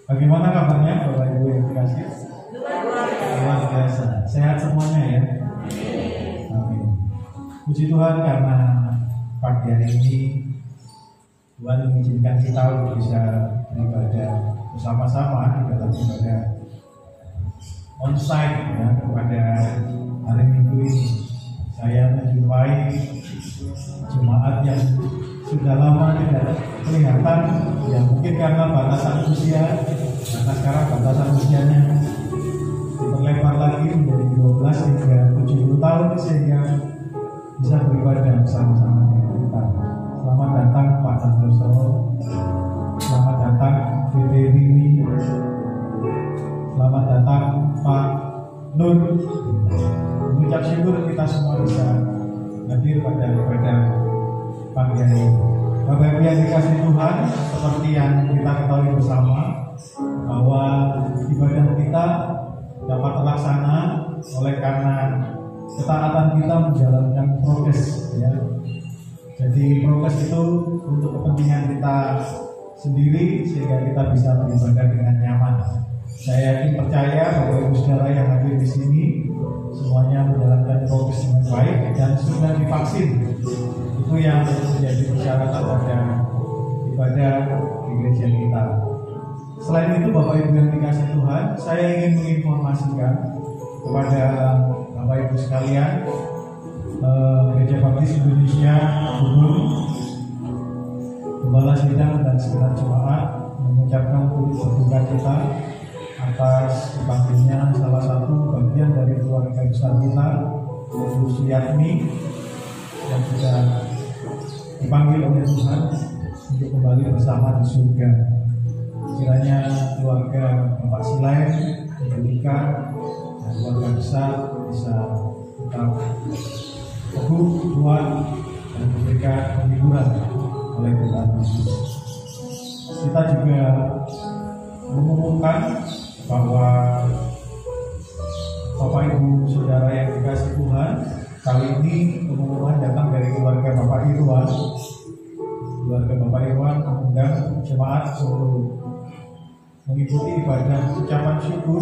Bagaimana kabarnya Bapak Ibu yang dikasih? Luar biasa. Sehat semuanya ya? Amin. Puji Tuhan karena pagi hari ini Tuhan mengizinkan kita untuk bisa beribadah bersama-sama di dalam ibadah onsite ya, pada hari Minggu ini. Saya menjumpai jemaat yang sudah lama tidak kelihatan, ya mungkin karena batasan usia, karena sekarang batasan usianya diperlebar lagi menjadi 12 hingga 70 tahun sehingga bisa beribadah bersama-sama dengan kita. Selamat datang Pak Santoso, selamat datang Dede Rini, selamat datang Pak Nur. Mengucap syukur kita semua bisa hadir pada ibadah pagi hari ini. Bapak Ibu yang dikasih Tuhan, seperti yang kita ketahui bersama bahwa ibadah kita dapat terlaksana oleh karena ketaatan kita menjalankan prokes ya. Jadi prokes itu untuk kepentingan kita sendiri sehingga kita bisa beribadah dengan nyaman. Saya yakin percaya Bapak Ibu Saudara yang hadir di sini semuanya menjalankan prokes dengan baik dan sudah divaksin. Itu yang menjadi persyaratan pada ibadah di gereja kita. Selain itu Bapak Ibu yang dikasih Tuhan, saya ingin menginformasikan kepada Bapak Ibu sekalian, Gereja Baptis Indonesia Ubud, Gembala Sidang dan segenap jemaat mengucapkan turut berduka cita atas dipanggilnya salah satu bagian dari keluarga besar kita, yaitu Suyatmi, yang sudah dipanggil oleh Tuhan untuk kembali bersama di surga. Kiranya keluarga Bapak Silain, Ibu Ika, dan keluarga besar bisa tetap teguh, kuat, dan diberikan penghiburan oleh Tuhan Yesus. Kita juga mengumumkan bahwa Bapak Ibu Saudara yang dikasih Tuhan, kali ini pengumuman datang dari keluarga Bapak Irwan. Keluarga Bapak Irwan mengundang jemaat untuk mengikuti ibadah ucapan syukur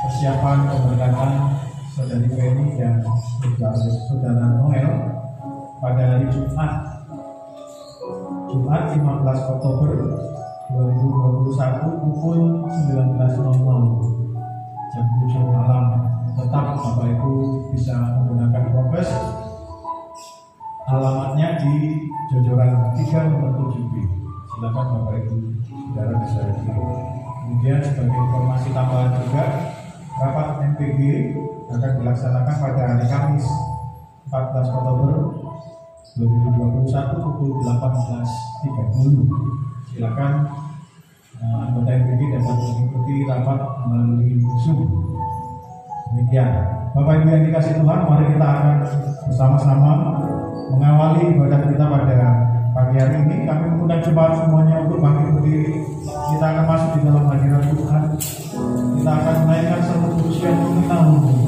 persiapan pemberkatan Saudari Penny dan Saudara Noel pada hari Jumat 15 Oktober 2021 pukul 19.00 jam 7 malam. Tetap Bapak Ibu bisa menggunakan prokes. Alamatnya di Jojoran 3 nomor 7B. Silakan Bapak Ibu Saudara bisa hadir. Kemudian sebagai informasi tambahan juga, rapat MPG akan dilaksanakan pada hari Kamis 14 Oktober 2021 pukul 18.30. Silakan anggota MPG dapat mengikuti rapat melalui Zoom. Demikian, Bapak Ibu yang dikasih Tuhan, mari kita akan bersama-sama mengawali ibadah kita pada pagi hari ini. Kami mengundang jemaat semuanya untuk bangkit berdiri. Kita akan masuk di dalam hadirat Tuhan. Kita akan menaikkan satu pujian mengenang. Amin.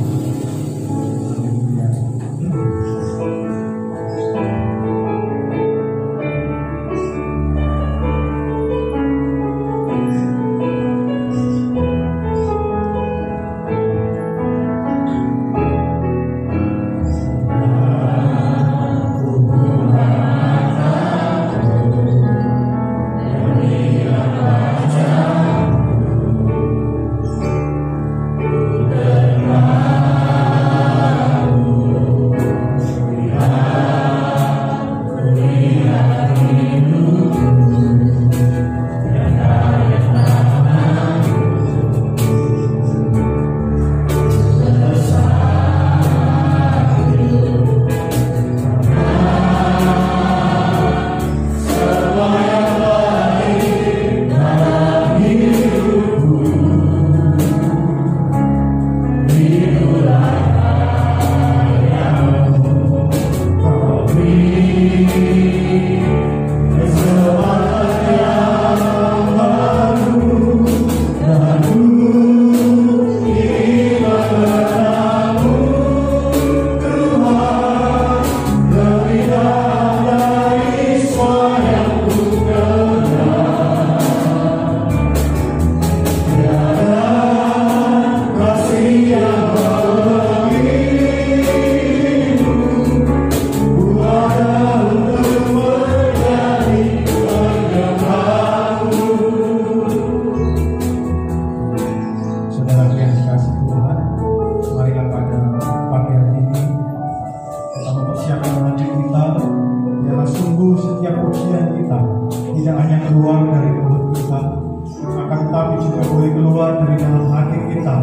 akan tetapi juga boleh keluar dari dalam hati kita,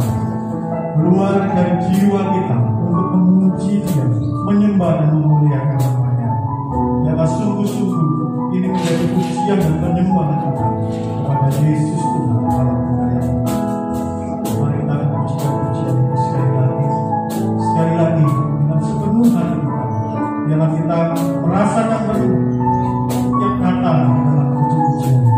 keluar dari jiwa kita untuk memuji Dia, menyembah dan memuliakan nama-Nya. Biarlah sungguh-sungguh ini menjadi pujian dan penyembahan kita kepada Yesus Tuhan Allah Penayang. Mari kita pujikan pujian itu sekali lagi dengan sepenuh hati kita. Biarlah kita merasakan betul yang kata dalam puji-pujian ini.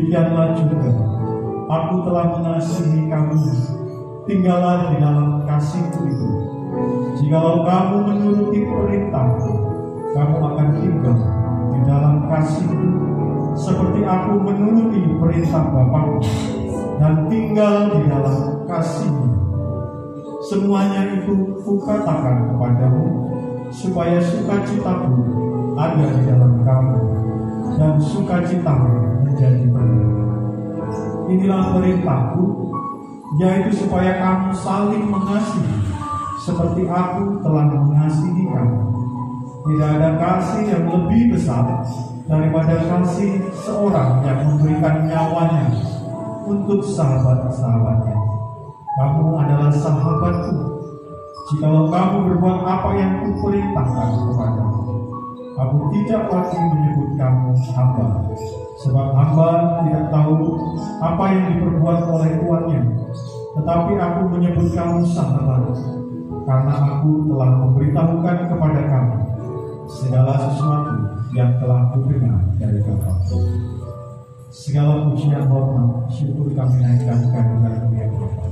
demikianlah juga aku telah mengasihi kamu. Tinggallah di dalam kasihku itu. Jikalau kamu menuruti perintahku, kamu akan tinggal di dalam kasihku, seperti aku menuruti perintah Bapakku dan tinggal di dalam kasihnya. Semuanya itu kukatakan kepadamu, supaya sukacitaku ada di dalam kamu, dan sukacitamu menjadi penuh. Inilah perintahku, yaitu supaya kamu saling mengasihi, seperti aku telah mengasihi kamu. Tidak ada kasih yang lebih besar daripada kasih seorang yang memberikan nyawanya untuk sahabat-sahabatnya. Kamu adalah sahabatku, jikalau kamu berbuat apa yang kuperintahkan kepadamu. Aku tidak lagi menyebut kamu hamba, sebab hamba tidak tahu apa yang diperbuat oleh tuannya. Tetapi aku menyebut kamu sahabat, karena aku telah memberitahukan kepada kamu segala sesuatu yang telah kudengar dari Bapa. Segala pujian, hormat, syukur kami naikkan kehadirat-Mu ya Bapa.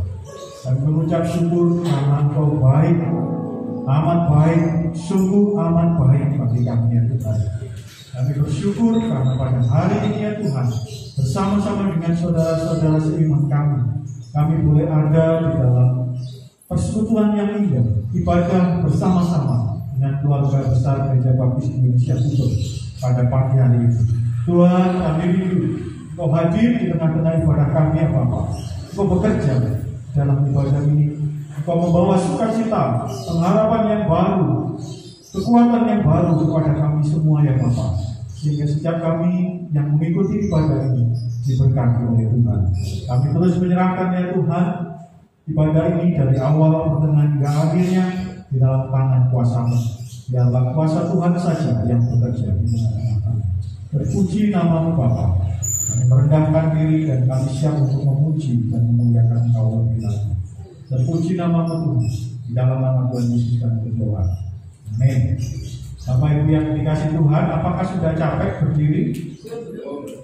Dan mengucap syukur karena Engkau baik, amat baik, sungguh amat baik bagi kami ya Tuhan. Kami bersyukur karena pada hari ini ya Tuhan, bersama-sama dengan saudara-saudara seiman kami boleh ada di dalam persekutuan yang indah, ibadah bersama-sama dengan keluarga besar Gereja Baptis Indonesia Kudus pada pagi hari ini. Tuhan, kami rindu Engkau hadir di tengah-tengah ibadah kami ya Bapa. Engkau bekerja dalam ibadah ini. Engkau membawa sukacita, pengharapan yang baru, kekuatan yang baru kepada kami semua ya Bapa. Sehingga setiap kami yang mengikuti ibadah ini diberkati oleh Tuhan. Kami terus menyerahkan ya Tuhan ibadah ini dari awal pertengahan hingga akhirnya di dalam tangan kuasa-Mu. Biarlah kuasa Tuhan saja yang bekerja di tengah-tengah kami. Terpuji nama-Mu Bapa. Kami merendahkan diri dan kami siap untuk memuji dan memuliakan Engkau lebih lagi. Terpuji nama-Mu Tuhan. Di dalam nama Tuhan Yesus kami berdoa. Amin. Bapak Ibu yang dikasih Tuhan, apakah sudah capek berdiri?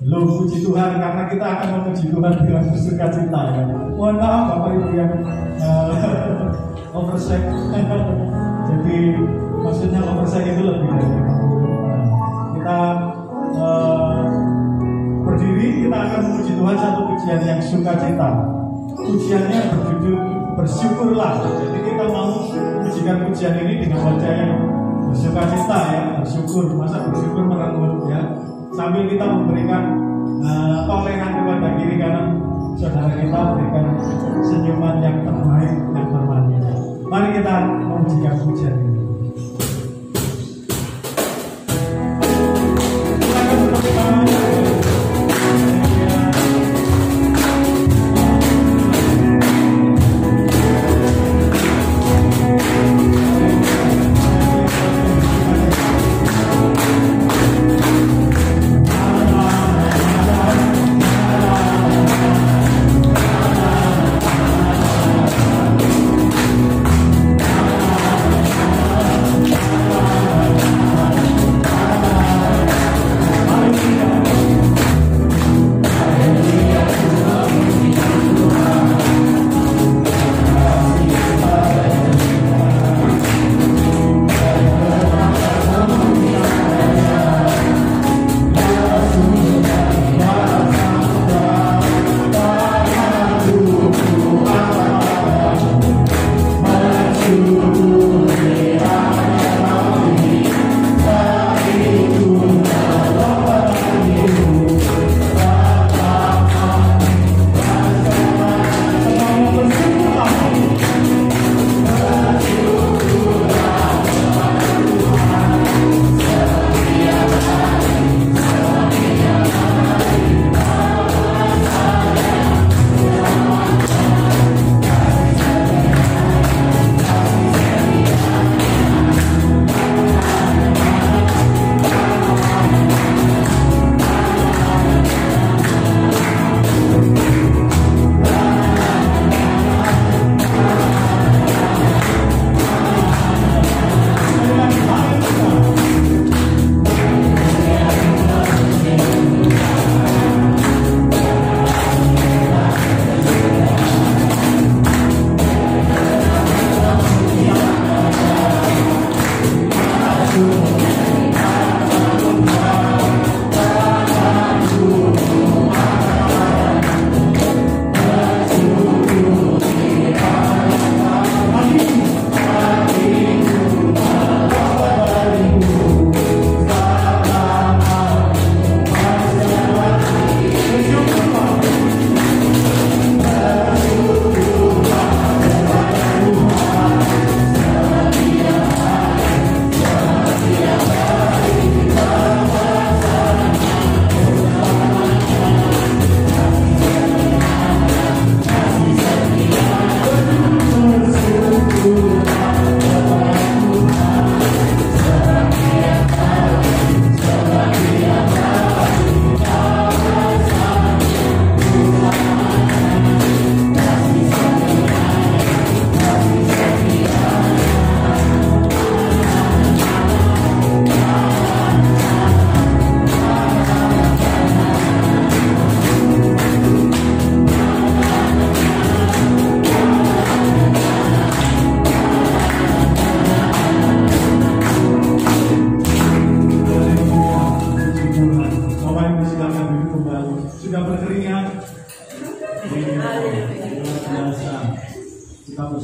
Belum, puji Tuhan, karena kita akan memuji Tuhan dengan bersukacita ya. Mohon maaf Bapak Ibu yang oversight. Jadi maksudnya oversight itu lebih dari 50. Kita berdiri, kita akan memuji Tuhan satu pujian yang sukacita. Pujiannya berjudul Bersyukurlah. Jadi kita mau memujikan pujian ini dengan wajah yang bersukacita ya, bersyukur. Masa bersyukur menanggung ya. Sambil kita memberikan toleran kepada kiri kanan saudara kita, berikan senyuman yang terbaik, yang termanis. Mari kita memujikan pujian ini.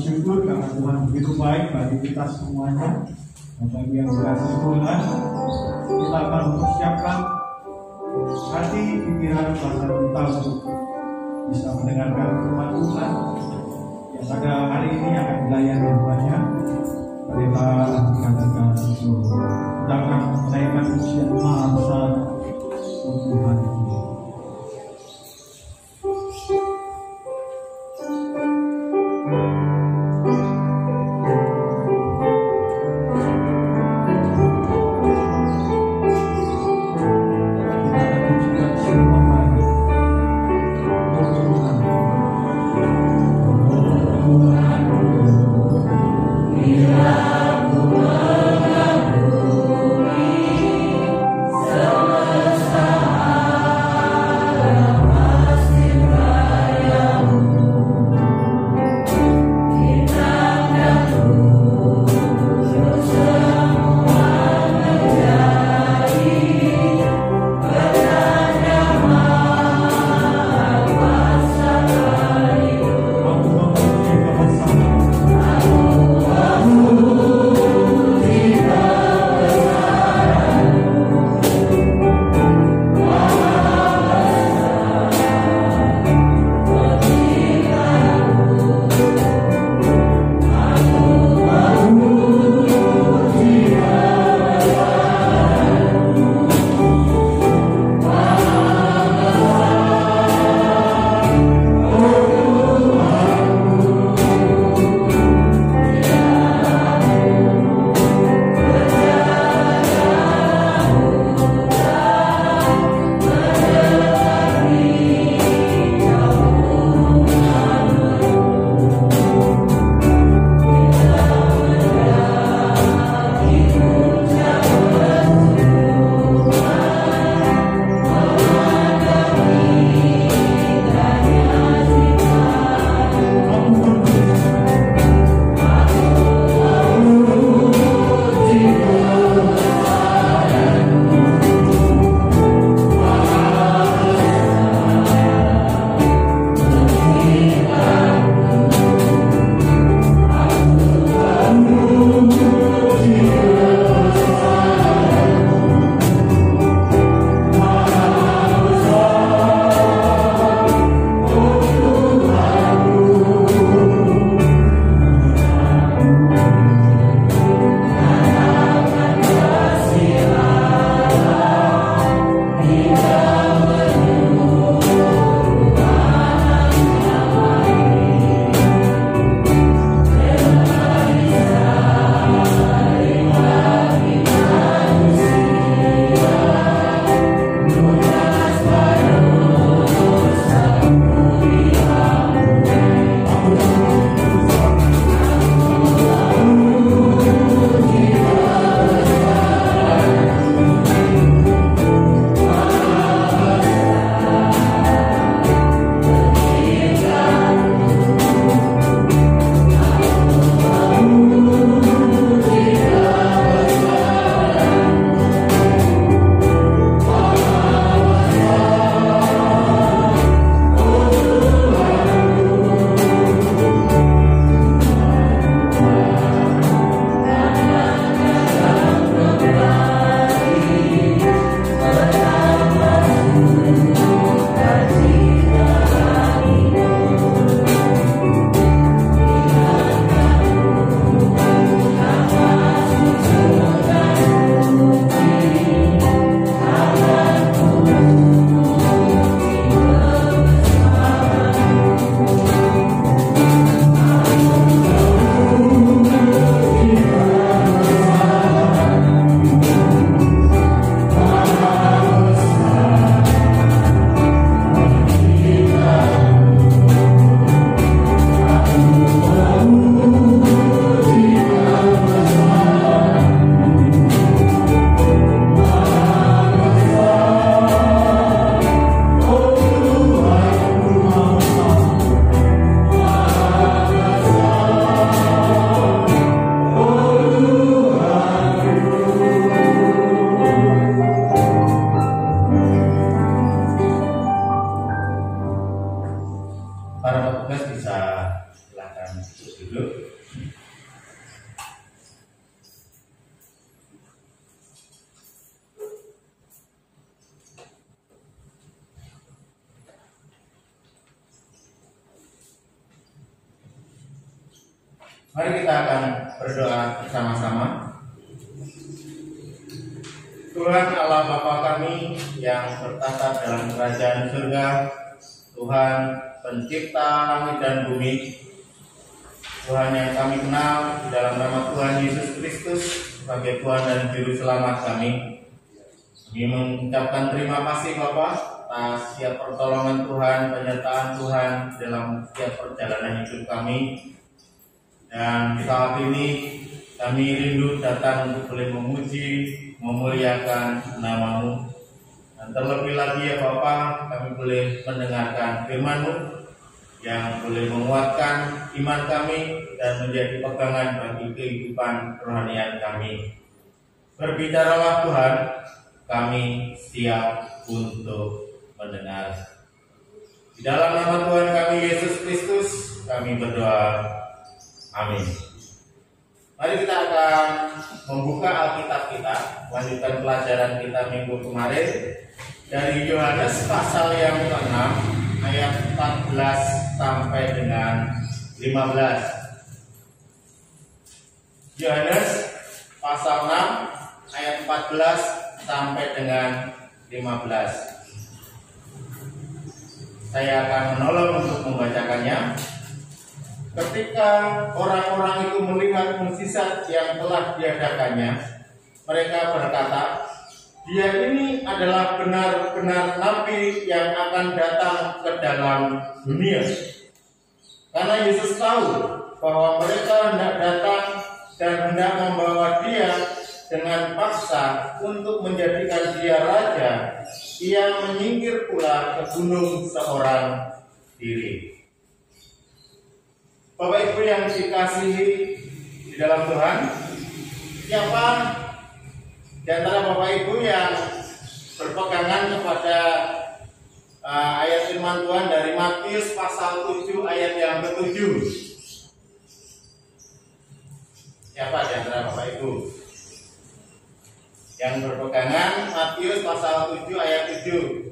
bersyukur karena Tuhan begitu baik bagi kita semuanya. Bapak Ibu yang dikasih Tuhan, kita akan mempersiapkan hati, pikiran, perasaan kita untuk bisa mendengarkan firman Tuhan yang pada hari ini akan dilayani banyak. Kita katakan untuk kita akan menaikkan ujian masa Tuhan. Bila ku mengagumi Mari kita akan berdoa bersama-sama. Tuhan Allah Bapa kami yang bertata dalam kerajaan surga, Tuhan pencipta langit dan bumi, Tuhan yang kami kenal di dalam nama Tuhan Yesus Kristus sebagai Tuhan dan Juru Selamat kami. Kami mengucapkan terima kasih Bapa atas setiap pertolongan Tuhan, penyertaan Tuhan dalam setiap perjalanan hidup kami. Dan saat ini kami rindu datang untuk boleh memuji, memuliakan nama-Mu. Dan terlebih lagi ya Bapa, kami boleh mendengarkan firman-Mu yang boleh menguatkan iman kami dan menjadi pegangan bagi kehidupan rohanian kami. Berbicaralah Tuhan, kami siap untuk mendengar. Di dalam nama Tuhan kami Yesus Kristus, kami berdoa. Amin. Mari kita akan membuka Alkitab kita, melanjutkan pelajaran kita minggu kemarin dari Yohanes pasal yang ke-6 ayat 14 sampai dengan 15. Yohanes pasal 6 ayat 14 sampai dengan 15. Saya akan menolong untuk membacakannya. Ketika orang-orang itu melihat mukjizat yang telah diadakannya, mereka berkata, "Dia ini adalah benar-benar nabi yang akan datang ke dalam dunia." Karena Yesus tahu bahwa mereka hendak datang dan hendak membawa dia dengan paksa untuk menjadikan dia raja, ia menyingkir pula ke gunung seorang diri. Bapak Ibu yang dikasihi di dalam Tuhan, siapa di antara Bapak Ibu yang berpegangan kepada ayat firman Tuhan dari Matius pasal 7 ayat yang ke-7? Siapa di antara Bapak Ibu yang berpegangan Matius pasal 7 ayat 7?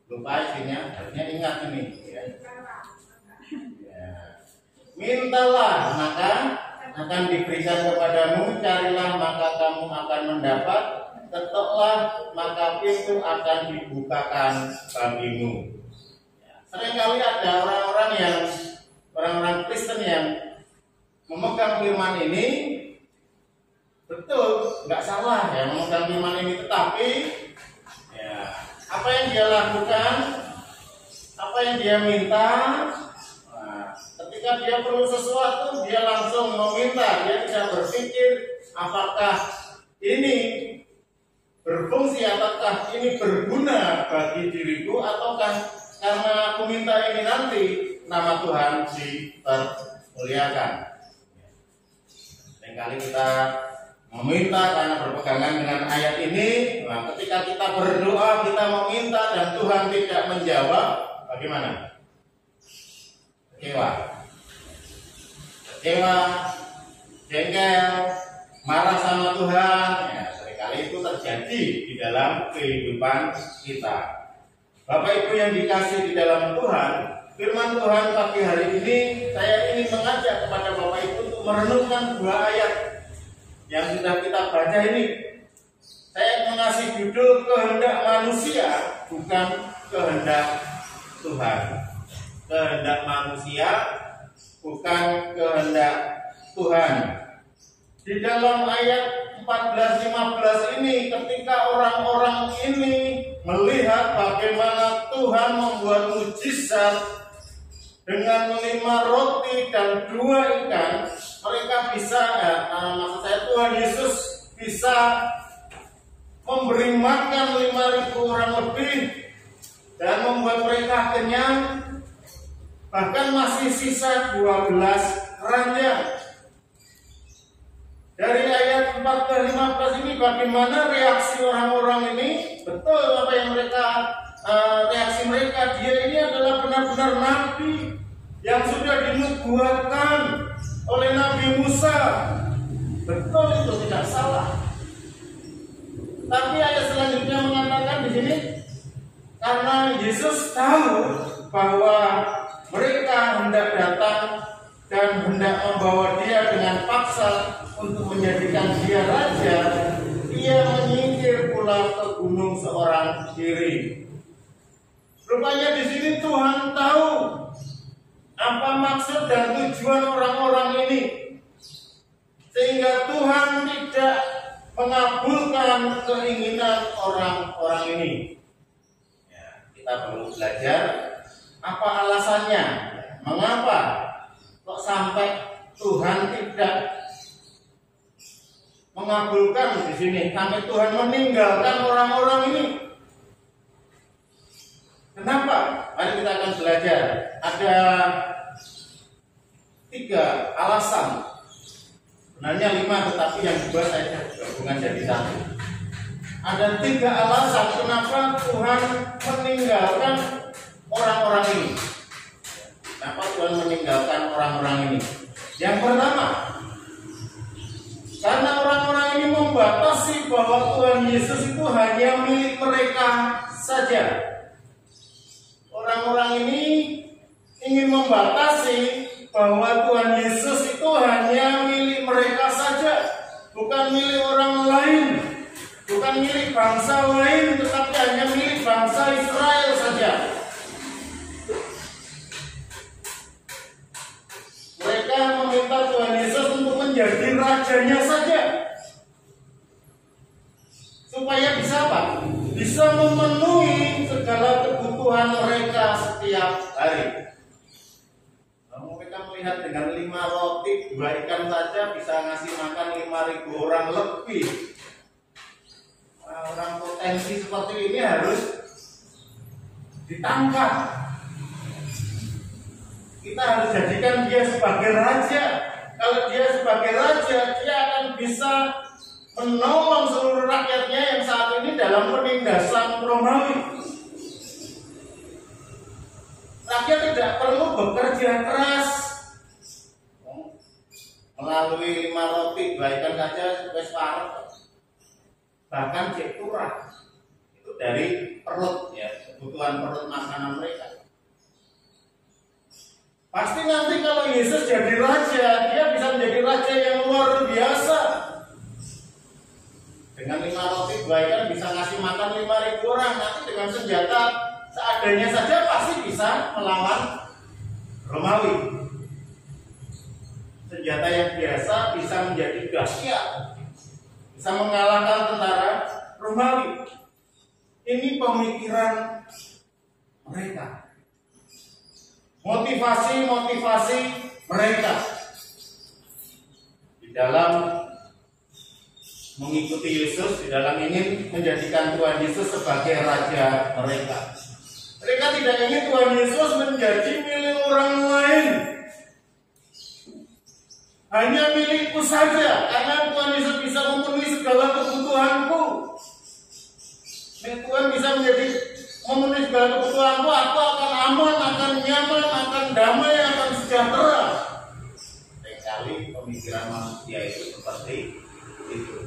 Lupa isinya, harusnya ingat ini ya. Mintalah maka akan diberikan kepadamu, carilah maka kamu akan mendapat, ketoklah maka pintu akan dibukakan bagimu. Seringkali ada orang-orang Kristen yang memegang firman ini, betul, nggak salah ya memegang firman ini, tetapi ya, apa yang dia lakukan, apa yang dia minta, nah, ketika dia perlu sesuatu, dia langsung meminta. Dia tidak berpikir apakah ini berfungsi, apakah ini berguna bagi diriku, ataukah karena aku minta ini nanti nama Tuhan dipermuliakan. Seringkali kita meminta karena berpegangan dengan ayat ini. Nah, ketika kita berdoa, kita meminta dan Tuhan tidak menjawab, bagaimana? Kecewa, jengkel, marah sama Tuhan. Ya, seringkali itu terjadi di dalam kehidupan kita. Bapak Ibu yang dikasih di dalam Tuhan, firman Tuhan pagi hari ini, saya ingin mengajak kepada Bapak Ibu untuk merenungkan dua ayat yang sudah kita baca ini. Saya mengasih judul kehendak manusia, bukan kehendak Tuhan. Kehendak manusia, bukan kehendak Tuhan. Di dalam ayat 14-15 ini, ketika orang-orang ini melihat bagaimana Tuhan membuat mujizat dengan 5 roti dan 2 ikan, mereka bisa, maksud saya Tuhan Yesus bisa memberi makan 5.000 orang lebih dan membuat mereka kenyang, bahkan masih sisa 12 keranjang. Dari ayat 14-15 ini bagaimana reaksi orang-orang ini? Betul apa yang reaksi mereka, dia ini adalah benar-benar nabi yang sudah dinubuatkan oleh Nabi Musa. Betul, itu tidak salah. Tapi ayat selanjutnya mengatakan di sini, Karena Yesus tahu bahwa mereka hendak datang dan hendak membawa dia dengan paksa untuk menjadikan dia raja, ia menyingkir pula ke gunung seorang diri. Rupanya di sini Tuhan tahu apa maksud dan tujuan orang-orang ini, sehingga Tuhan tidak mengabulkan keinginan orang-orang ini. Ya, kita perlu belajar apa alasannya, mengapa kok sampai Tuhan tidak mengabulkan di sini, sampai Tuhan meninggalkan orang-orang ini. Kenapa? Mari kita akan belajar. Ada 3 alasan. Sebenarnya 5, tetapi yang 2 saya gabungan jadi 1. Ada 3 alasan kenapa Tuhan meninggalkan orang-orang ini. Kenapa Tuhan meninggalkan orang-orang ini? Yang pertama, karena orang-orang ini membatasi bahwa Tuhan Yesus itu hanya milik mereka saja. Orang-orang ini ingin membatasi bahwa Tuhan Yesus itu hanya milik mereka saja, bukan milik orang lain, bukan milik bangsa lain, tetapi hanya milik bangsa Israel saja. Mereka meminta Tuhan Yesus untuk menjadi rajanya saja, supaya bisa apa? Bisa memenuhi segala kebutuhan mereka setiap hari. Kalau mereka melihat dengan 5 roti 2 ikan saja bisa ngasih makan 5.000 orang lebih. Orang potensi seperti ini harus ditangkap. Kita harus jadikan dia sebagai raja. Kalau dia sebagai raja, dia akan bisa menolong seluruh rakyatnya yang saat ini dalam penindasan Romawi. Rakyat tidak perlu bekerja keras. Melalui 5 roti 2 ikan saja wis parek. Bahkan cek turah. Itu dari perut ya, kebutuhan perut makanan mereka. Pasti nanti kalau Yesus jadi raja, dia bisa menjadi raja yang luar biasa. Dengan 5 roti 2 ikan bisa ngasih makan 5.000 orang. Nanti dengan senjata seadanya saja pasti bisa melawan Romawi. Senjata yang biasa bisa menjadi dahsyat, bisa mengalahkan tentara Romawi. Ini pemikiran mereka, motivasi mereka di dalam mengikuti Yesus, di dalam ingin menjadikan Tuhan Yesus sebagai raja mereka. Mereka tidak ingin Tuhan Yesus menjadi milik orang lain, hanya milikku saja, karena Tuhan Yesus bisa memenuhi segala kebutuhanku. Tuhan bisa memenuhi segala kebutuhanku, aku akan aman, akan nyaman, akan damai, akan sejahtera. Seringkali pemikiran manusia itu seperti itu.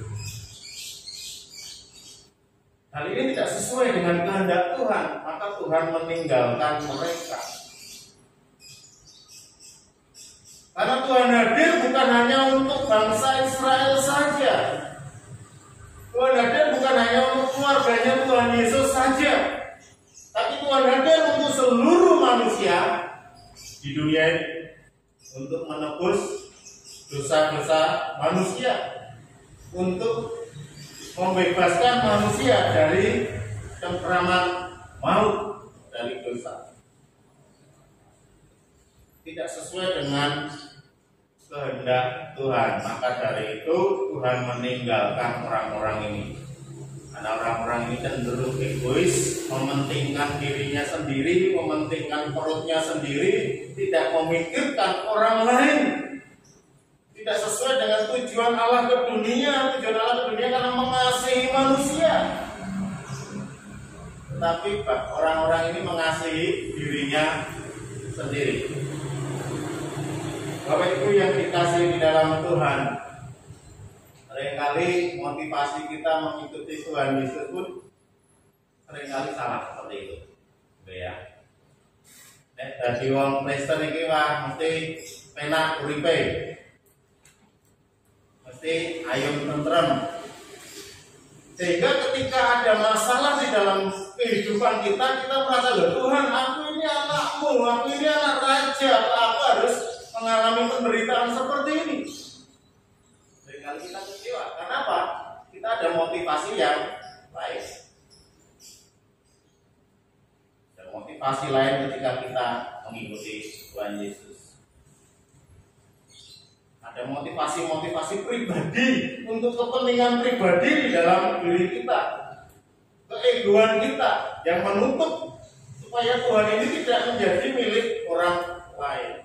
Hal ini tidak sesuai dengan kehendak Tuhan, maka Tuhan meninggalkan mereka. Karena Tuhan hadir bukan hanya untuk bangsa Israel saja. Tuhan hadir bukan hanya untuk keluarganya Tuhan Yesus saja, tapi Tuhan hadir untuk seluruh manusia di dunia ini, untuk menebus dosa-dosa manusia, untuk membebaskan manusia dari cengkraman maut, dari dosa. Tidak sesuai dengan kehendak Tuhan, maka dari itu Tuhan meninggalkan orang-orang ini. Karena orang-orang ini cenderung egois, mementingkan dirinya sendiri, mementingkan perutnya sendiri, tidak memikirkan orang lain. Tidak sesuai dengan tujuan Allah ke dunia. Tujuan Allah ke dunia karena mengasihi manusia. Tetapi orang-orang ini mengasihi dirinya sendiri. Bapak Ibu yang dikasihi di dalam Tuhan, seringkali motivasi kita mengikuti Tuhan Yesus pun seringkali salah seperti itu. ya. Nek dadi wong Kristen iki wah mesti penak uripe. Mesti ayem tentrem. Sehingga ketika ada masalah di dalam kehidupan kita merasa, loh Tuhan, aku ini anakmu, aku ini anak raja, aku harus mengalami penderitaan seperti ini. Seringkali kita kecewa. Kenapa? Kita ada motivasi yang lain. Dan motivasi lain ketika kita mengikuti Tuhan Yesus. Ada motivasi-motivasi pribadi untuk kepentingan pribadi di dalam diri kita, keegoan kita yang menutup supaya Tuhan ini tidak menjadi milik orang lain.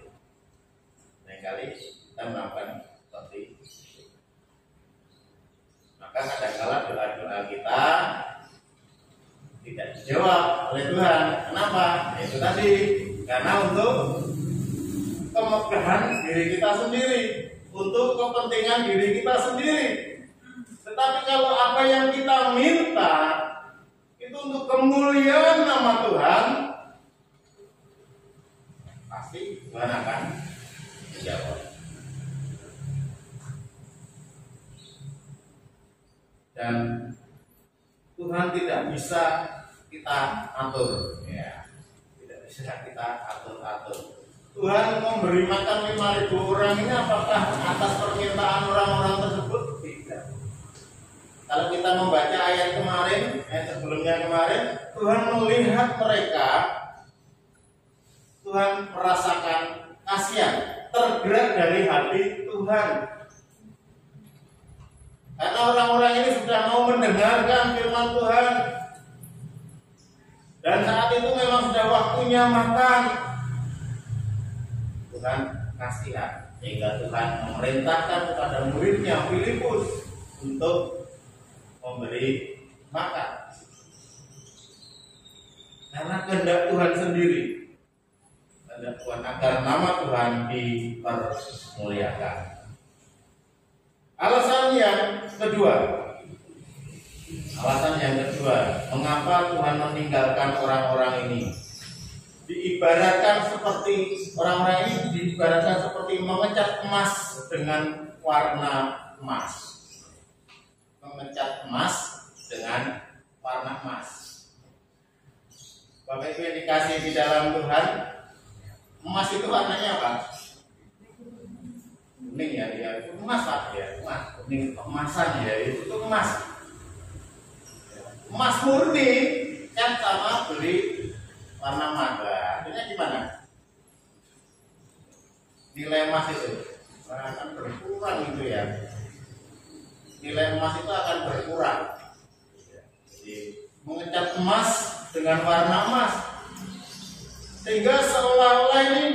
Kali kita melakukan seperti itu. Maka kadang-kala doa-doa kita tidak dijawab oleh Tuhan. Kenapa? Itu tadi, karena untuk kemegahan diri kita sendiri, untuk kepentingan diri kita sendiri. Tetapi kalau apa yang kita minta itu untuk kemuliaan nama Tuhan, pasti Tuhan akan menjawab. Dan Tuhan tidak bisa kita atur, ya, tidak bisa kita atur. Tuhan memberi makan 5.000 orang ini apakah atas permintaan orang-orang tersebut? Tidak. Kalau kita membaca ayat kemarin, sebelumnya kemarin, Tuhan melihat mereka, Tuhan merasakan kasihan, tergerak dari hati Tuhan. Karena orang-orang ini sudah mau mendengarkan firman Tuhan. Dan saat itu memang sudah waktunya makan. Tuhan kasihan, sehingga Tuhan memerintahkan kepada muridnya Filipus untuk memberi makan. Karena kehendak Tuhan sendiri, kehendak Tuhan agar nama Tuhan dipermuliakan. Alasan yang kedua, mengapa Tuhan meninggalkan orang-orang ini? Diibaratkan seperti orang-orang ini diibaratkan seperti mengecat emas dengan warna emas. Mengecat emas dengan warna emas. Bapak Ibu yang dikasih di dalam Tuhan, emas itu warnanya apa? Kuning ya, dia itu emas Pak ya, emas kuning kemasan ya, itu emas. Emas murni kan sama beli warna emas. Artinya gimana? Nilai emas itu akan berkurang gitu ya. Nilai emas itu akan berkurang. Jadi mengecat emas dengan warna emas, sehingga seolah-olah ini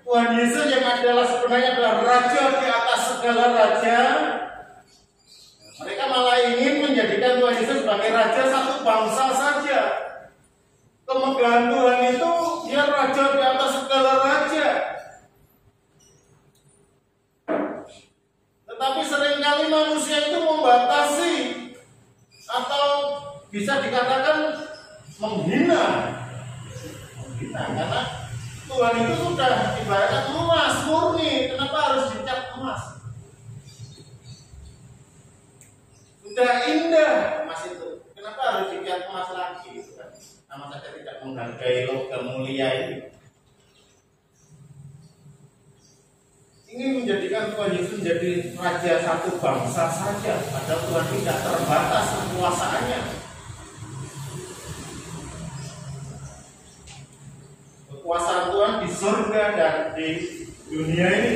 Tuhan Yesus yang sebenarnya adalah raja di atas segala raja. Mereka malah ingin menjadikan Tuhan Yesus sebagai raja satu bangsa saja. Kemegahan Tuhan itu dia raja di atas segala raja. Tetapi seringkali manusia itu membatasi atau bisa dikatakan menghina karena Tuhan itu sudah ibaratkan emas murni. Kenapa harus dicat emas? Sudah indah emas itu, kenapa harus dicat emas lagi? Sama saja tidak menghargai logam mulia ini. Ingin menjadikan Tuhan Yesus menjadi raja satu bangsa saja, padahal Tuhan tidak terbatas kekuasaannya. Kekuasaan Tuhan di surga dan di dunia ini.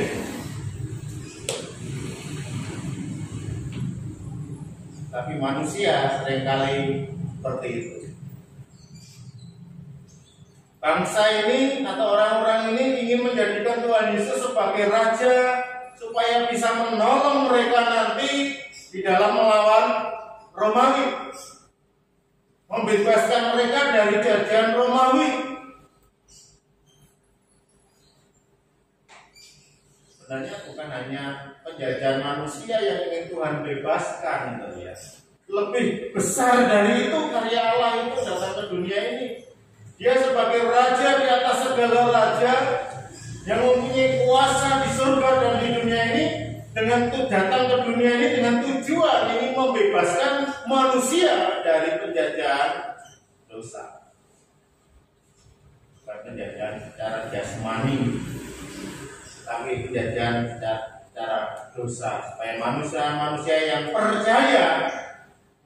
Tapi manusia seringkali seperti itu. Bangsa ini atau orang-orang ini ingin menjadikan Tuhan Yesus sebagai raja supaya bisa menolong mereka nanti di dalam melawan Romawi, membebaskan mereka dari jajahan Romawi. Sebenarnya bukan hanya penjajahan manusia yang ingin Tuhan bebaskan, ya. Lebih besar dari itu karya Allah itu datang ke dunia ini. Dia sebagai raja di atas segala raja yang mempunyai kuasa di surga dan di dunia ini, dengan datang ke dunia ini dengan tujuan ini membebaskan manusia dari penjajahan dosa. Bukan penjajahan secara jasmani, tapi penjajahan secara dosa, supaya manusia yang percaya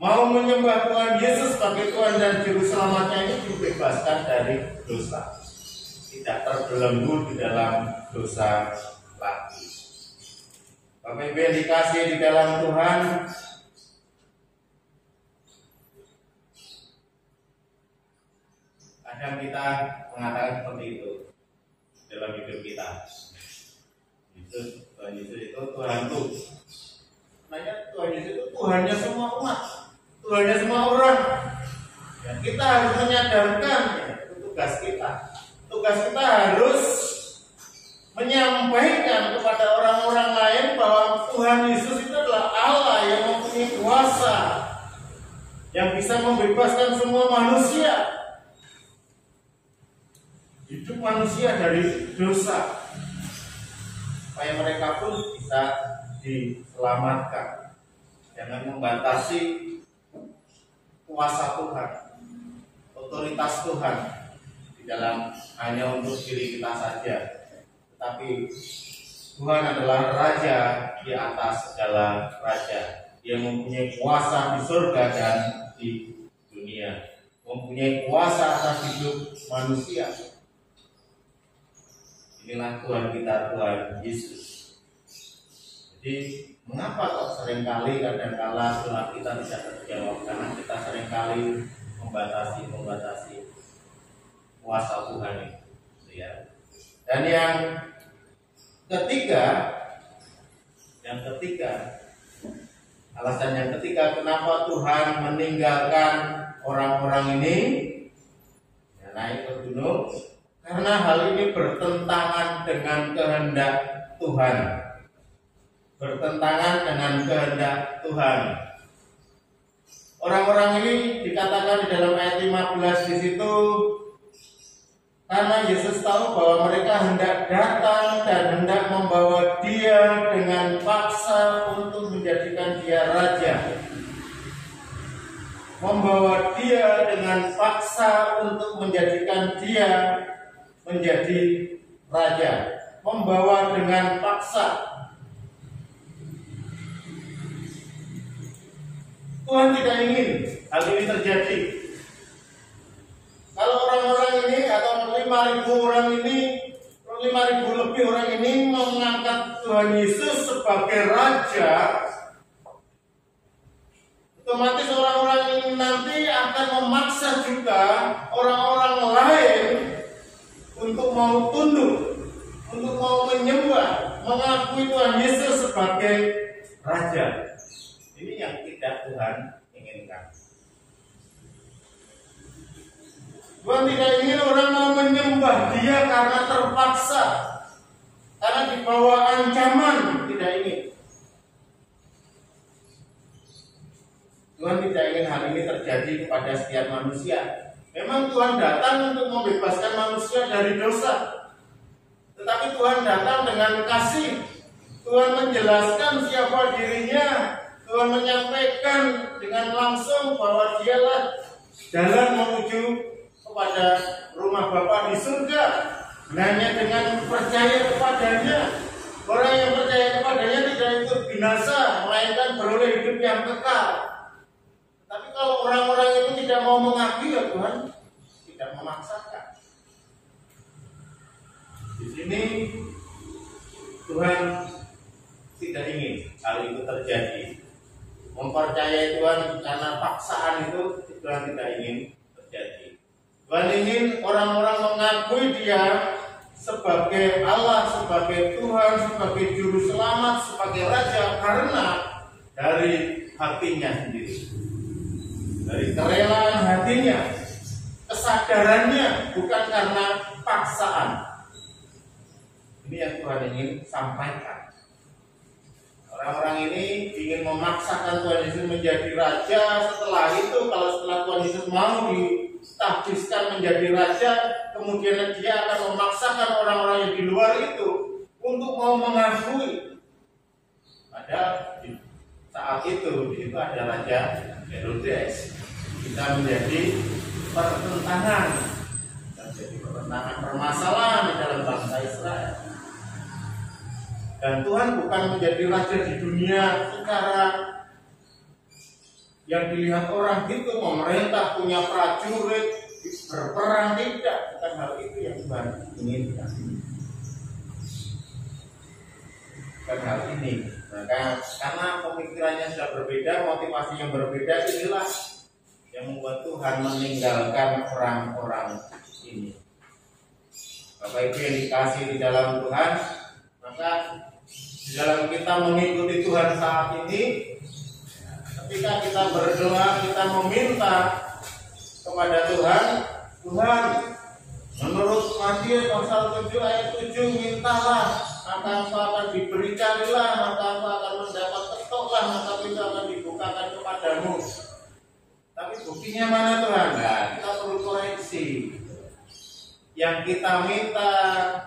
mau menyembah Tuhan Yesus sebagai Tuhan dan Juru Selamatnya ini dibebaskan dari dosa, tidak terbelenggu di dalam dosa lagi. Bapak Ibu yang dikasihi di dalam Tuhan, kadang kita mengatakan seperti itu dalam hidup kita. Tuhan Yesus itu Tuhanku. Sebenarnya Tuhan Yesus itu Tuhannya semua umat, Tuhannya semua orang. Ya, kita harus menyadarkan itu tugas kita. Tugas kita harus menyampaikan kepada orang-orang lain bahwa Tuhan Yesus itu adalah Allah yang mempunyai kuasa, yang bisa membebaskan semua manusia, hidup manusia dari dosa, supaya mereka pun bisa diselamatkan. Jangan membatasi kuasa Tuhan, otoritas Tuhan di dalam hanya untuk diri kita saja. Tetapi Tuhan adalah Raja di atas segala raja, yang mempunyai kuasa di surga dan di dunia, mempunyai kuasa atas hidup manusia. Inilah Tuhan kita, Tuhan Yesus. Jadi mengapa kok seringkali kadang-kala doa kita tidak terjawab? Karena kita seringkali membatasi kuasa Tuhan itu, ya. Dan yang ketiga, alasan yang ketiga kenapa Tuhan meninggalkan orang-orang ini naik ke gunung, karena hal ini bertentangan dengan kehendak Tuhan. Bertentangan dengan kehendak Tuhan. Orang-orang ini dikatakan di dalam ayat 15 di situ, karena Yesus tahu bahwa mereka hendak datang dan hendak membawa Dia dengan paksa untuk menjadikan Dia raja. Membawa Dia dengan paksa untuk menjadikan Dia menjadi raja. Membawa dengan paksa. Tuhan tidak ingin hal ini terjadi. Kalau orang-orang ini atau 5.000 orang ini, 5.000 lebih orang ini mengangkat Tuhan Yesus sebagai raja, otomatis orang-orang ini nanti akan memaksa juga orang-orang lain untuk mau tunduk, untuk mau menyembah, mengakui Tuhan Yesus sebagai raja. Ini yang tidak Tuhan inginkan. Tuhan tidak ingin orang mau menyembah Dia karena terpaksa, karena di bawah ancaman, tidak ingin. Tuhan tidak ingin hal ini terjadi kepada setiap manusia. Memang Tuhan datang untuk membebaskan manusia dari dosa, tetapi Tuhan datang dengan kasih. Tuhan menjelaskan siapa dirinya. Tuhan menyampaikan dengan langsung bahwa Dialah jalan menuju kepada rumah Bapa di surga. Hanya dengan percaya kepadanya. Orang yang percaya kepadanya tidak ikut binasa, melainkan beroleh hidup yang kekal. Tapi kalau orang-orang itu tidak mau mengakui, ya Tuhan tidak memaksakan. Di sini Tuhan tidak ingin hal itu terjadi. Mempercayai Tuhan karena paksaan itu Tuhan tidak ingin terjadi. Tuhan ingin orang-orang mengakui Dia sebagai Allah, sebagai Tuhan, sebagai Juru Selamat, sebagai Raja, karena dari hatinya sendiri, dari kerelaan hatinya, kesadarannya, bukan karena paksaan. Ini yang Tuhan ingin sampaikan. Orang-orang ini ingin memaksakan Tuhan Yesus menjadi raja. Setelah itu, kalau setelah Tuhan Yesus mau ditahbiskan menjadi raja, kemudian dia akan memaksakan orang-orang yang di luar itu untuk mau mengakui. Padahal saat itu ada Raja Herodes. Kita menjadi pertentangan, menjadi permasalahan di dalam bangsa Israel. Dan Tuhan bukan menjadi raja di dunia secara yang dilihat orang gitu, memerintah, punya prajurit, berperang, tidak. Bukan hal itu yang Tuhan inginkan. Bukan hal ini. Maka karena pemikirannya sudah berbeda, motivasi yang berbeda, inilah yang membuat Tuhan meninggalkan orang-orang ini. Bapak Ibu yang dikasih di dalam Tuhan, maka di dalam kita mengikuti Tuhan saat ini, ketika kita berdoa, kita meminta kepada Tuhan, Tuhan, menurut Matius pasal 7 ayat 7, mintalah, maka engkau akan diberi, carilah, maka engkau akan mendapat, ketoklah, maka pintu akan dibukakan kepadamu. Tapi buktinya mana Tuhan? Nah, kita perlu koreksi. Yang kita minta,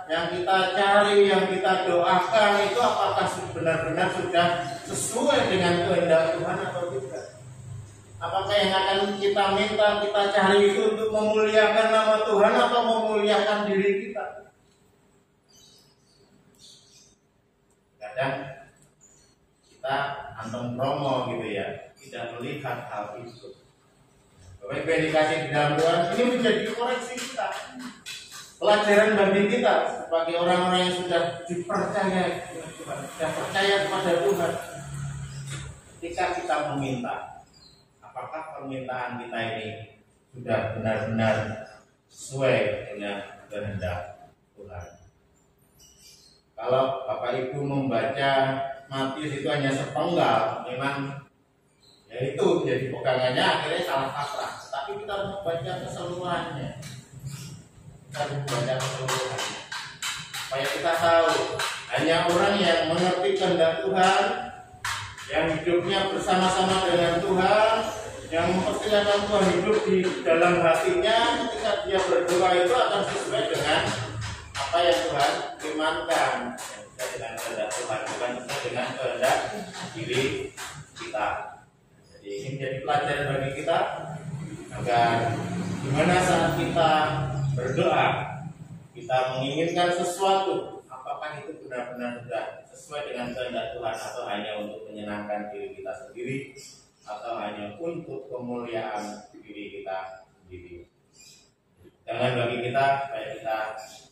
yang kita cari, yang kita doakan itu apakah benar-benar sudah sesuai dengan kehendak Tuhan atau tidak? Apakah yang akan kita minta, kita cari itu untuk memuliakan nama Tuhan atau memuliakan diri kita? Kadang kita anteng promo gitu ya, tidak melihat hal itu. Bapak Ibu yang dikasih di dalam Tuhan, ini menjadi koreksi kita, pelajaran bagi kita sebagai orang-orang yang sudah dipercaya, sudah percaya kepada Tuhan. Ketika kita meminta, apakah permintaan kita ini sudah benar-benar sesuai dengan kehendak Tuhan? Kalau Bapak Ibu membaca Matius itu hanya sepenggal, memang ya itu jadi pegangannya akhirnya salah kaprah. Tapi kita harus membaca keseluruhannya. Kita harus membaca keseluruhannya supaya kita tahu hanya orang yang mengerti kehendak Tuhan, yang hidupnya bersama-sama dengan Tuhan, yang mempersilakan Tuhan hidup di dalam hatinya, ketika dia berdoa itu akan sesuai dengan apa yang Tuhan firmankan, sesuai dengan kehendak Tuhan, bukan sesuai dengan kehendak diri kita. Jadi ini menjadi pelajaran bagi kita agar gimana saat kita berdoa, kita menginginkan sesuatu, apakah itu benar-benar sudah sesuai dengan kehendak Tuhan atau hanya untuk menyenangkan diri kita sendiri atau hanya untuk kemuliaan diri kita sendiri. Jangan bagi kita supaya kita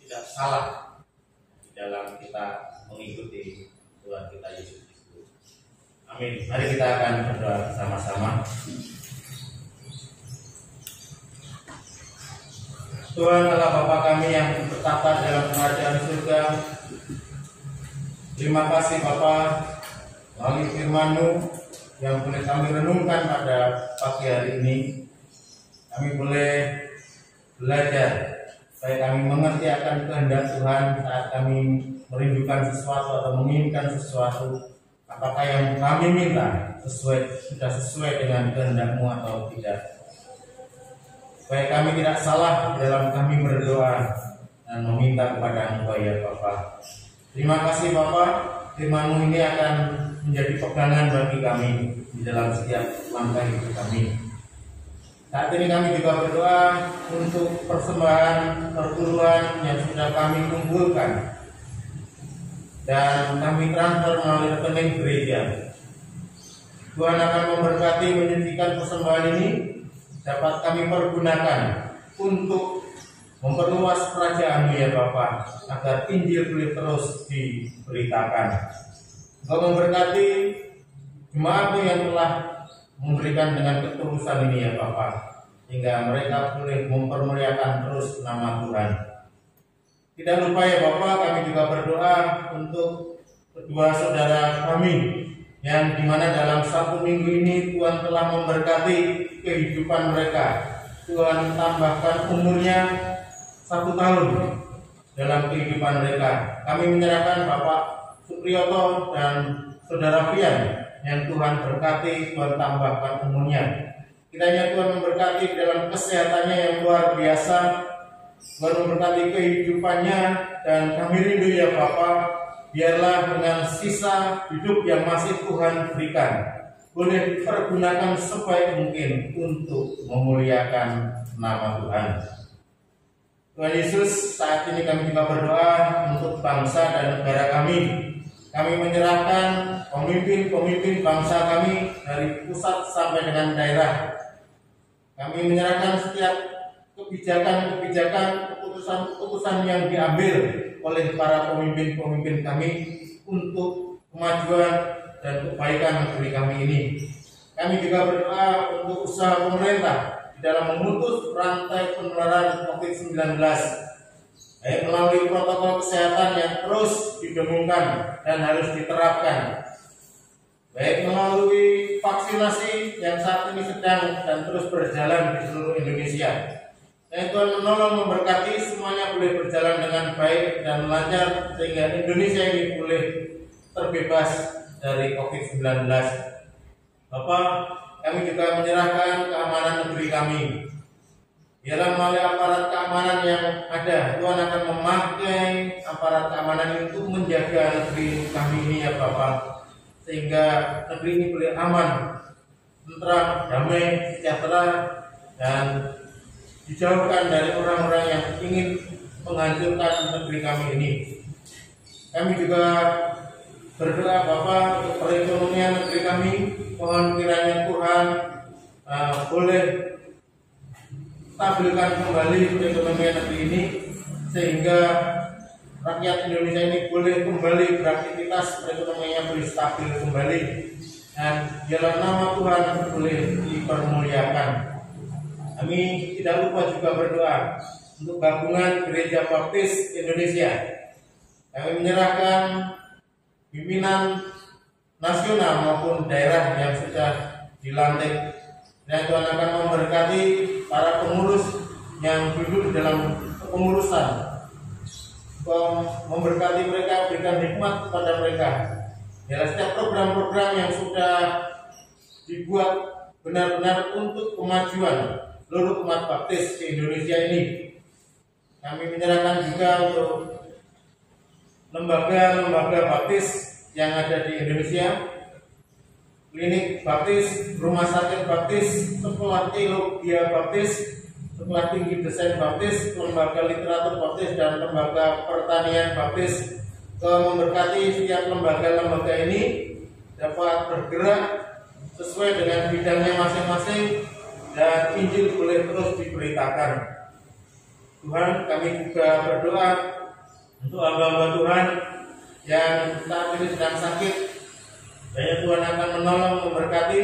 tidak salah di dalam kita mengikuti Tuhan kita Yesus Kristus. Amin. Mari kita akan berdoa bersama-sama. Tuhan Allah Bapa kami yang bertata dalam kerajaan surga, terima kasih Bapa melalui firman-Mu yang boleh kami renungkan pada pagi hari ini. Kami boleh belajar supaya kami mengerti akan kehendak Tuhan saat kami merindukan sesuatu atau menginginkan sesuatu. Apakah yang kami minta sudah sesuai dengan kehendak-Mu atau tidak? Supaya kami tidak salah dalam kami berdoa dan meminta kepada Engkau ya Bapa. Terima kasih Bapa, firman-Mu ini akan menjadi pegangan bagi kami di dalam setiap langkah hidup kami. Saat ini kami juga berdoa untuk persembahan perpuluhan yang sudah kami kumpulkan dan kami transfer melalui rekening gereja. Tuhan akan memberkati menyuntikkan persembahan ini dapat kami pergunakan untuk memperluas kerajaan-Mu ya Bapa, agar Injil boleh terus diberitakan. Engkau memberkati jemaat-Mu yang telah memberikan dengan ketulusan ini ya Bapa, hingga mereka boleh mempermuliakan terus nama Tuhan. Tidak lupa ya Bapa, kami juga berdoa untuk kedua saudara kami yang dimana dalam satu minggu ini Tuhan telah memberkati kehidupan mereka. Tuhan tambahkan umurnya 1 tahun dalam kehidupan mereka. Kami menyerahkan Bapak Supriyoto dan Saudara Pian yang Tuhan berkati, Tuhan tambahkan umurnya. Kiranya Tuhan memberkati dalam kesehatannya yang luar biasa. Tuhan memberkati kehidupannya, dan kami rindu ya Bapa, biarlah dengan sisa hidup yang masih Tuhan berikan, boleh dipergunakan sebaik mungkin untuk memuliakan nama Tuhan. Tuhan Yesus, saat ini kami juga berdoa untuk bangsa dan negara kami. Kami menyerahkan pemimpin-pemimpin bangsa kami dari pusat sampai dengan daerah. Kami menyerahkan setiap kebijakan-kebijakan, keputusan-keputusan yang diambil oleh para pemimpin-pemimpin kami untuk kemajuan dan kebaikan negeri kami ini. Kami juga berdoa untuk usaha pemerintah di dalam memutus rantai penularan COVID-19, baik melalui protokol kesehatan yang terus didengungkan dan harus diterapkan, baik melalui vaksinasi yang saat ini sedang dan terus berjalan di seluruh Indonesia. Dan Tuhan menolong, memberkati semuanya boleh berjalan dengan baik dan lancar, sehingga Indonesia ini boleh terbebas dari COVID-19. Bapak, kami juga menyerahkan keamanan negeri kami. Biarlah melalui aparat keamanan yang ada, Tuhan akan memakai aparat keamanan untuk menjaga negeri kami ini ya Bapak, sehingga negeri ini boleh aman, tentram, damai, sejahtera, dan dijauhkan dari orang-orang yang ingin menghancurkan negeri kami ini. Kami juga berdoa Bapak untuk perekonomian negeri kami. Mohon kiranya Tuhan boleh stabilkan kembali perekonomian negeri ini, sehingga rakyat Indonesia ini boleh kembali beraktivitas, perekonomiannya boleh stabil kembali, dan biarlah nama Tuhan boleh dipermuliakan. Kami tidak lupa juga berdoa untuk gabungan Gereja Baptis Indonesia. Kami menyerahkan pimpinan nasional maupun daerah yang sudah dilantik, dan Tuhan akan memberkati para pengurus yang duduk dalam kepengurusan, memberkati mereka, berikan hikmat kepada mereka. Ya, setiap program-program yang sudah dibuat benar-benar untuk kemajuan seluruh umat baptis di Indonesia ini. Kami menyerahkan juga untuk lembaga-lembaga baptis yang ada di Indonesia, klinik baptis, rumah sakit baptis, sekolah teologi baptis, sekolah tinggi desain baptis, lembaga literatur baptis, dan lembaga pertanian baptis. Memberkati setiap lembaga-lembaga ini dapat bergerak sesuai dengan bidangnya masing-masing, dan Injil boleh terus diberitakan. Tuhan, kami juga berdoa untuk hamba-hamba Tuhan yang saat ini sedang sakit. Biarlah Tuhan akan menolong, memberkati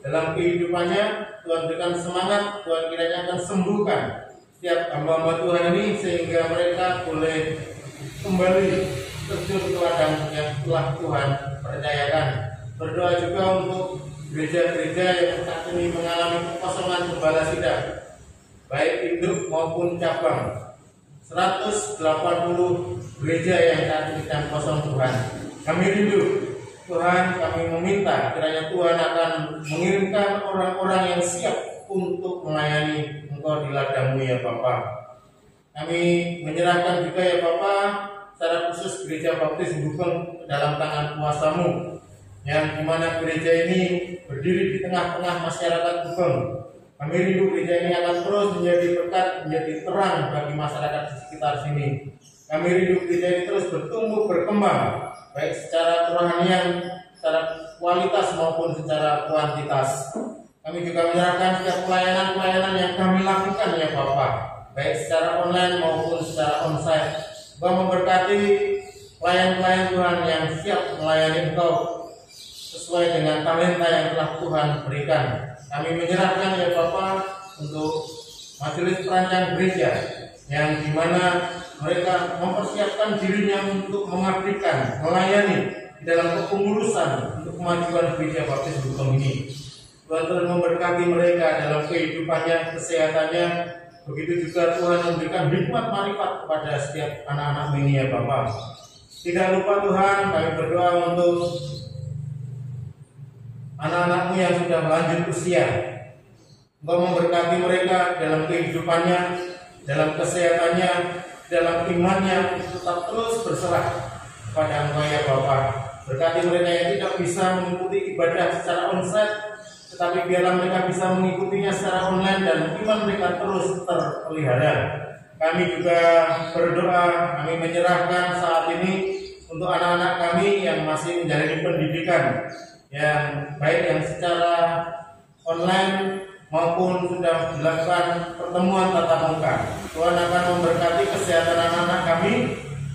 dalam kehidupannya. Tuhan berikan semangat, Tuhan kiranya akan sembuhkan setiap hamba-hamba Tuhan ini, sehingga mereka boleh kembali terjun ke ladang yang telah Tuhan percayakan. Berdoa juga untuk gereja-gereja yang saat ini mengalami kekosongan gembala sidang, baik induk maupun cabang. 180 gereja yang saat ini sedang kosong Tuhan. Kami rindu Tuhan, kami meminta kiranya Tuhan akan mengirimkan orang-orang yang siap untuk melayani Engkau di ladang-Mu ya Bapa. Kami menyerahkan juga ya Bapa, secara khusus Gereja Baptis Gubeng dalam tangan kuasa-Mu, yang dimana gereja ini berdiri di tengah-tengah masyarakat Gubeng. Kami rindu gereja ini akan terus menjadi berkat, menjadi terang bagi masyarakat di sekitar sini. Kami rindu gereja ini terus bertumbuh, berkembang, baik secara kerohanian, secara kualitas maupun secara kuantitas. Kami juga menyerahkan setiap pelayanan-pelayanan yang kami lakukan ya Bapak, baik secara online maupun secara onsite. Tuhan memberkati pelayan-pelayan Tuhan yang siap melayani Engkau sesuai dengan talenta yang telah Tuhan berikan. Kami menyerahkan ya Bapak untuk majelis perancang gereja, yang dimana mereka mempersiapkan dirinya untuk mengabdikan, melayani di dalam kepengurusan untuk kemajuan Gereja Baptis Gubeng ini. Tuhan terus memberkati mereka dalam kehidupannya, kesehatannya. Begitu juga Tuhan memberikan hikmat marifat kepada setiap anak-anak ini ya Bapak. Tidak lupa Tuhan, kami berdoa untuk anak-anak-Mu yang sudah lanjut usia. Engkau memberkati mereka dalam kehidupannya, dalam kesehatannya, dalam imannya, tetap terus berserah kepada Engkau ya Bapa. Berkati mereka yang tidak bisa mengikuti ibadah secara onsite, tetapi biarlah mereka bisa mengikutinya secara online dan iman mereka terus terpelihara. Kami juga berdoa, kami menyerahkan saat ini untuk anak-anak kami yang masih menjalani pendidikan, yang baik yang secara online maupun sudah dilakukan pertemuan tatap muka. Tuhan akan memberkati kesehatan anak-anak kami,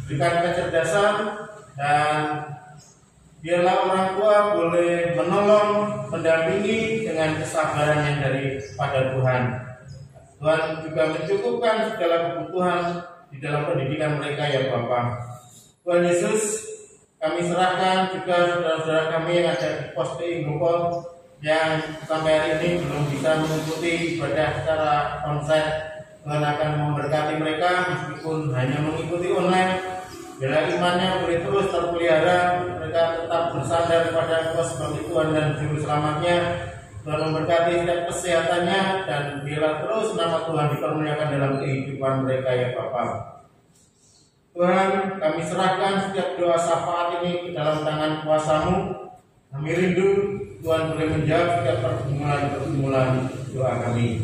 berikan kecerdasan, dan biarlah orang tua boleh menolong, mendampingi dengan kesabaran yang daripada Tuhan. Tuhan juga mencukupkan segala kebutuhan di dalam pendidikan mereka ya Bapa. Tuhan Yesus, kami serahkan juga saudara-saudara kami yang ada di pos Inggupol yang sampai hari ini belum bisa mengikuti ibadah secara onsite. Tuhan akan memberkati mereka meskipun hanya mengikuti online. Bila imannya boleh terus terpelihara, mereka tetap bersandar kepada Engkau sebagai Tuhan dan Juru Selamatnya. Tuhan memberkati setiap kesehatannya dan bila terus nama Tuhan dipermuliakan dalam kehidupan mereka ya Bapa. Tuhan, kami serahkan setiap doa syafaat ini ke dalam tangan kuasa-Mu. Kami rindu Tuhan boleh menjawab setiap pergumulan doa kami.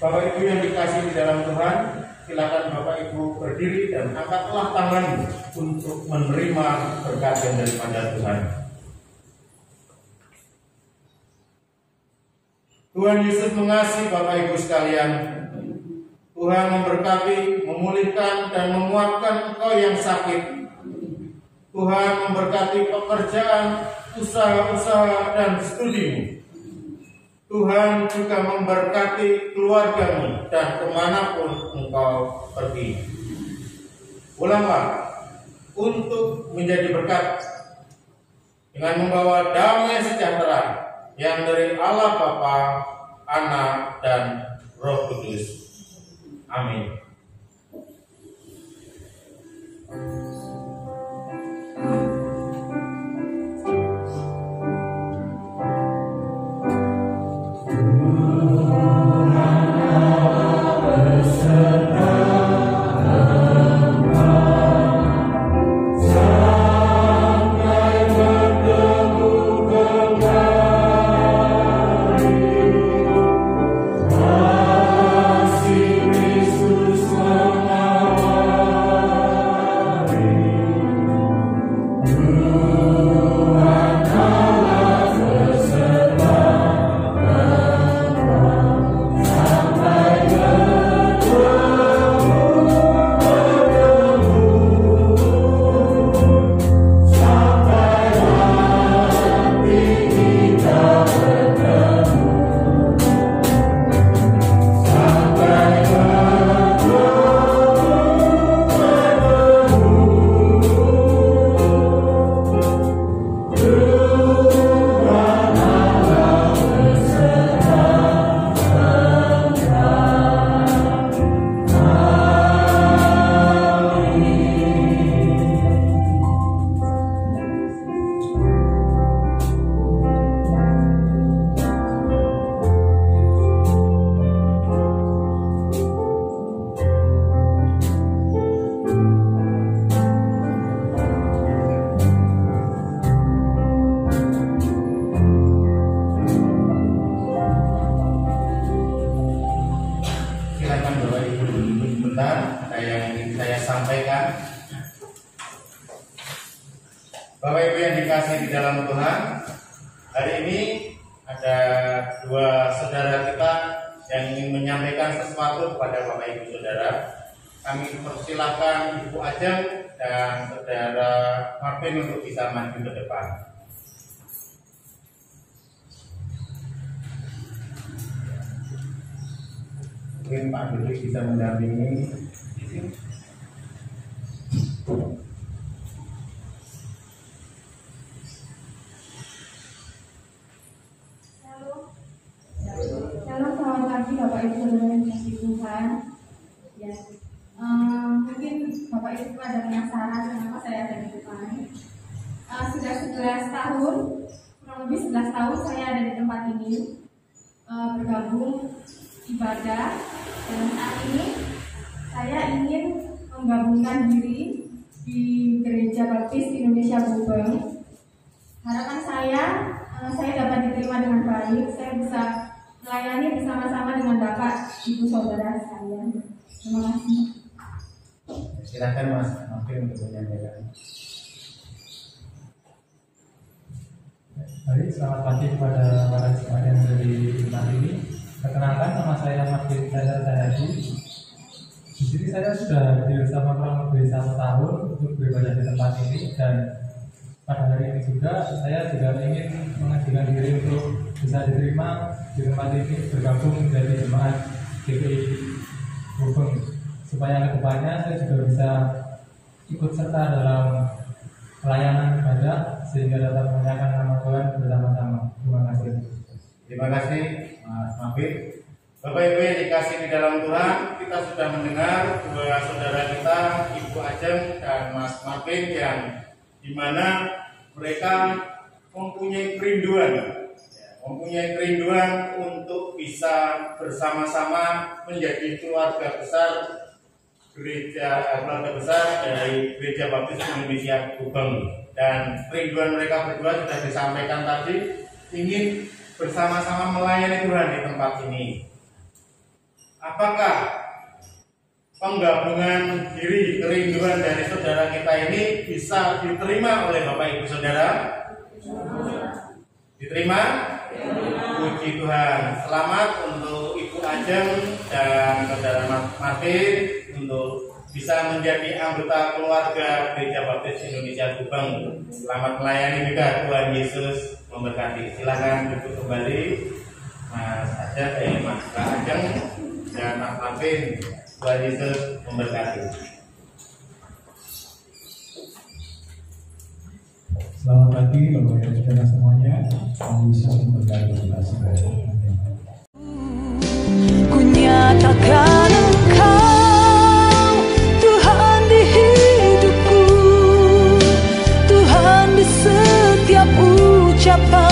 Bapak Ibu yang dikasihi di dalam Tuhan, silakan Bapak Ibu berdiri dan angkatlah tangan untuk menerima berkat yang daripada Tuhan. Tuhan Yesus mengasihi Bapak Ibu sekalian. Tuhan memberkati, memulihkan dan menguatkan engkau yang sakit. Tuhan memberkati pekerjaan, usaha-usaha dan studimu. Tuhan juga memberkati keluargamu dan kemanapun engkau pergi. Ulanglah untuk menjadi berkat dengan membawa damai sejahtera yang dari Allah Bapa, Anak, dan Roh Kudus. Amin. Bapak Ibu yang dikasihi di dalam Tuhan, hari ini ada dua saudara kita yang ingin menyampaikan sesuatu kepada Bapak Ibu Saudara. Kami persilahkan Ibu Ajeng dan Saudara Martin untuk bisa maju ke depan. Mungkin Pak Duli bisa mendampingi di sini. Selamat pagi Bapak Ibu Saudara yang dikasihi Tuhan. Ya, mungkin Bapak Ibu ada penasaran kenapa saya ada di depan. Sudah 11 tahun kurang kurang lebih 11 tahun saya ada di tempat ini, bergabung ibadah, dan saat ini saya ingin menggabungkan diri di Gereja Baptis Indonesia Gubeng. Harapan saya dapat diterima dengan baik, saya bisa melayani bersama-sama dengan Bapak, Ibu, Saudara saya. Terima kasih. Silakan Mas Mafin untuk menyampaikan. Baik, selamat pagi kepada para jemaat yang ada di tempat ini. Perkenalkan, nama saya Mafin Sayadi. Di sini saya sudah bersama kurang lebih 1 tahun untuk beribadah di tempat ini, dan pada hari ini juga saya ingin mengajukan diri untuk bisa diterima di tempat ini, bergabung menjadi jemaat GPI Gubeng, supaya kedepannya saya juga bisa ikut serta dalam pelayanan ibadah sehingga dapat memuliakan nama Tuhan bersama-sama. Terima kasih. Terima kasih Mas Mafin. Bapak Ibu yang dikasih di dalam Tuhan, kita sudah mendengar dua saudara kita, Ibu Ajeng dan Mas Mafin, yang dimana mereka mempunyai kerinduan untuk bisa bersama-sama menjadi keluarga besar dari Gereja Baptis Indonesia Gubeng. Dan kerinduan mereka berdua sudah disampaikan tadi, ingin bersama-sama melayani Tuhan di tempat ini. Apakah penggabungan diri, kerinduan dari saudara kita ini bisa diterima oleh Bapak Ibu Saudara? Diterima? Puji Tuhan. Selamat untuk Ibu Ajeng dan saudara Martin untuk bisa menjadi anggota keluarga Gereja Baptis Indonesia Gubeng. Selamat melayani juga, Tuhan Yesus memberkati. Silakan duduk kembali, Mas Ajeng, Mas Ajeng dan Mas Martin. Tuhan Yesus memberkati. Selamat pagi Bapak Ibu Saudara semuanya. Tuhan Yesus memberkati kita semua. Ku nyatakan Engkau Tuhan di hidupku, Tuhan di setiap ucapan.